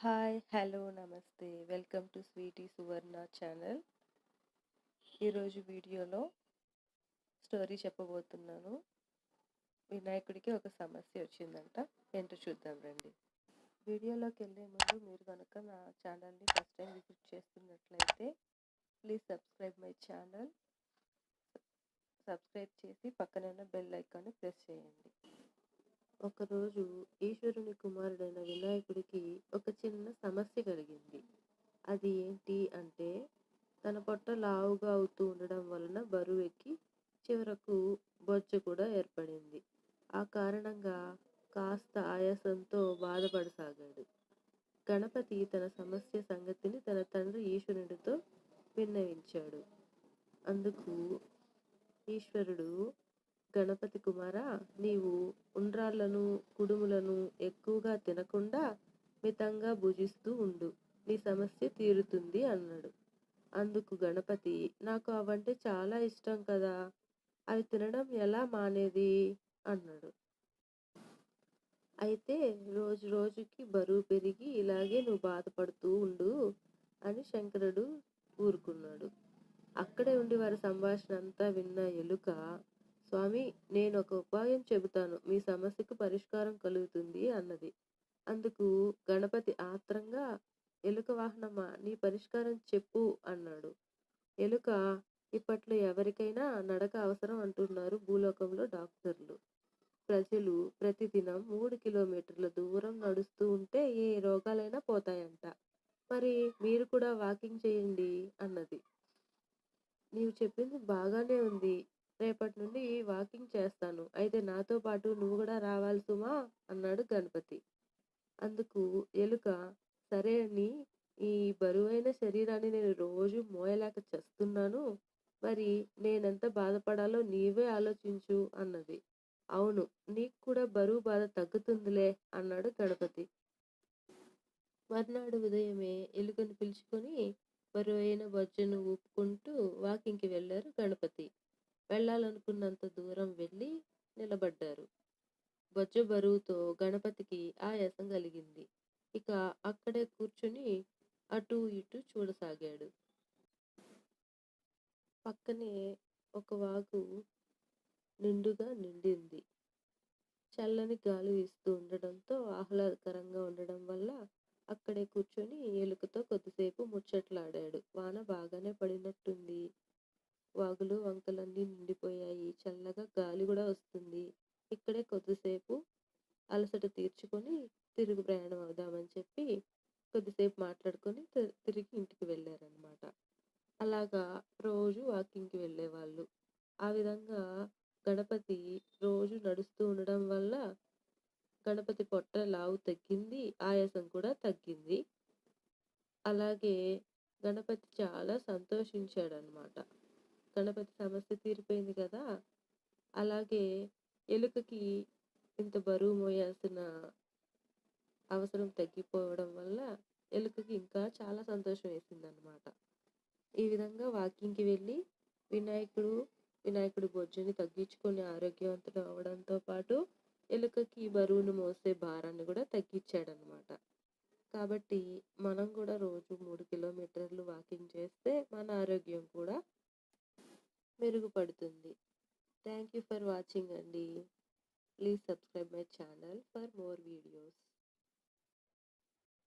Hi, hello, నమస్తే. Welcome to sweety Suvarna channel. ఈరోజు వీడియోలో స్టోరీ చెప్పబోతున్నాను. వినాయకుడికి ఒక సమస్య వచ్చిందంట. ఏంటో చూద్దాం రండి. వీడియోలోకి వెళ్ళే ముందు మీరు కనుక నా ఛానల్ని ఫస్ట్ టైం విజిట్ చేస్తున్నట్లయితే please subscribe my channel. Subscribe చేసి పక్కనే ఉన్న బెల్ ఐకాన్ని ప్రెస్ చేయండి. ఒకరోజు ఈశ్వరుని కుమారుడైన వినాయకుడికి ఒక చిన్న సమస్య కలిగింది. అది ఏంటి అంటే, తన పొట్ట లావుగా అవుతూ ఉండడం వలన బరువెక్కి చివరకు బొజ్జ కూడా ఏర్పడింది. ఆ కారణంగా కాస్త ఆయాసంతో బాధపడసాగాడు. గణపతి తన సమస్య సంగతిని తన తండ్రి ఈశ్వరుడితో విన్నవించాడు. అందుకు ఈశ్వరుడు, గణపతి కుమారా, నీవు ఉండ్రాళ్లను, కుడుములను ఎక్కువగా తినకుండా మితంగా భుజిస్తూ ఉండు, నీ సమస్య తీరుతుంది అన్నాడు. అందుకు గణపతి, నాకు అవంటే చాలా ఇష్టం కదా, అవి తినడం ఎలా మానేది అన్నాడు. అయితే రోజు రోజుకి బరువు పెరిగి ఇలాగే నువ్వు బాధపడుతూ ఉండు అని శంకరుడు ఊరుకున్నాడు. అక్కడే ఉండి వారి సంభాషణ అంతా విన్న ఎలుక, స్వామి, నేను ఒక ఉపాయం చెబుతాను, మీ సమస్యకు పరిష్కారం కలుగుతుంది అన్నది. అందుకు గణపతి ఆత్రంగా, ఎలుక వాహనమా, నీ పరిష్కారం చెప్పు అన్నాడు. ఎలుక, ఇప్పట్లో ఎవరికైనా నడక అవసరం అంటున్నారు భూలోకంలో డాక్టర్లు. ప్రజలు ప్రతిదినం 3 కిలోమీటర్ల దూరం నడుస్తూ ఉంటే ఏ రోగాలైనా పోతాయంట. మరి మీరు కూడా వాకింగ్ చేయండి అన్నది. నీవు చెప్పింది బాగానే ఉంది, రేపటి నుండి వాకింగ్ చేస్తాను, అయితే నాతో పాటు నువ్వు కూడా రావాలి సుమా అన్నాడు గణపతి. అందుకు ఎలుక, సరే అని, ఈ బరువైన శరీరాన్ని నేను రోజు మోయలేక చేస్తున్నాను, మరి నేనెంత బాధపడాలో నీవే ఆలోచించు అన్నది. అవును, నీకు కూడా బరువు బాధ తగ్గుతుందిలే అన్నాడు గణపతి. మర్నాడు ఉదయమే ఎలుకను పిలుచుకొని బరువైన బొజ్జను ఊపుకుంటూ వాకింగ్కి వెళ్లారు గణపతి. వెళ్ళాలనుకున్నంత దూరం వెళ్ళి నిలబడ్డారు. బొజ్జ బరువుతో గణపతికి ఆయాసం కలిగింది. ఇక అక్కడే కూర్చుని అటూ ఇటూ చూడసాగాడు. పక్కనే ఒక వాగు నిండుగా నిండింది. చల్లని గాలి వీస్తూ ఉండడంతో ఆహ్లాదకరంగా ఉండడం వల్ల అక్కడే కూర్చొని ఎలుకతో కొద్దిసేపు ముచ్చట్లాడాడు. వాన బాగానే పడినట్టుంది. వాగులు వంకలన్నీ నిండిపోయాయి. చల్లగా గాలి కూడా వస్తుంది. ఇక్కడే కొద్దిసేపు అలసట తీర్చుకొని తిరుగు ప్రయాణం అవుదామని చెప్పి కొద్దిసేపు మాట్లాడుకొని తిరిగి ఇంటికి వెళ్ళారనమాట. అలాగా రోజు వాకింగ్కి వెళ్ళేవాళ్ళు. ఆ విధంగా గణపతి రోజు నడుస్తూ ఉండడం వల్ల గణపతి పొట్ట లావు తగ్గింది, ఆయాసం కూడా తగ్గింది. అలాగే గణపతి చాలా సంతోషించాడనమాట. గణపతి సమస్య తీరిపోయింది కదా. అలాగే ఎలుకకి ఇంత బరువు మోయాల్సిన అవసరం తగ్గిపోవడం వల్ల ఎలుకకి ఇంకా చాలా సంతోషం వేసిందనమాట. ఈ విధంగా వాకింగ్కి వెళ్ళి వినాయకుడి బొజ్జుని తగ్గించుకొని ఆరోగ్యవంతుడు అవడంతో పాటు ఎలుకకి బరువును మోసే భారాన్ని కూడా తగ్గించాడనమాట. కాబట్టి మనం కూడా రోజు 3 కిలోమీటర్లు వాకింగ్ చేస్తే మన ఆరోగ్యం కూడా మెరుగుపడుతుంది. థ్యాంక్ యూ ఫర్ వాచింగ్ అండి. Please subscribe my channel for more videos.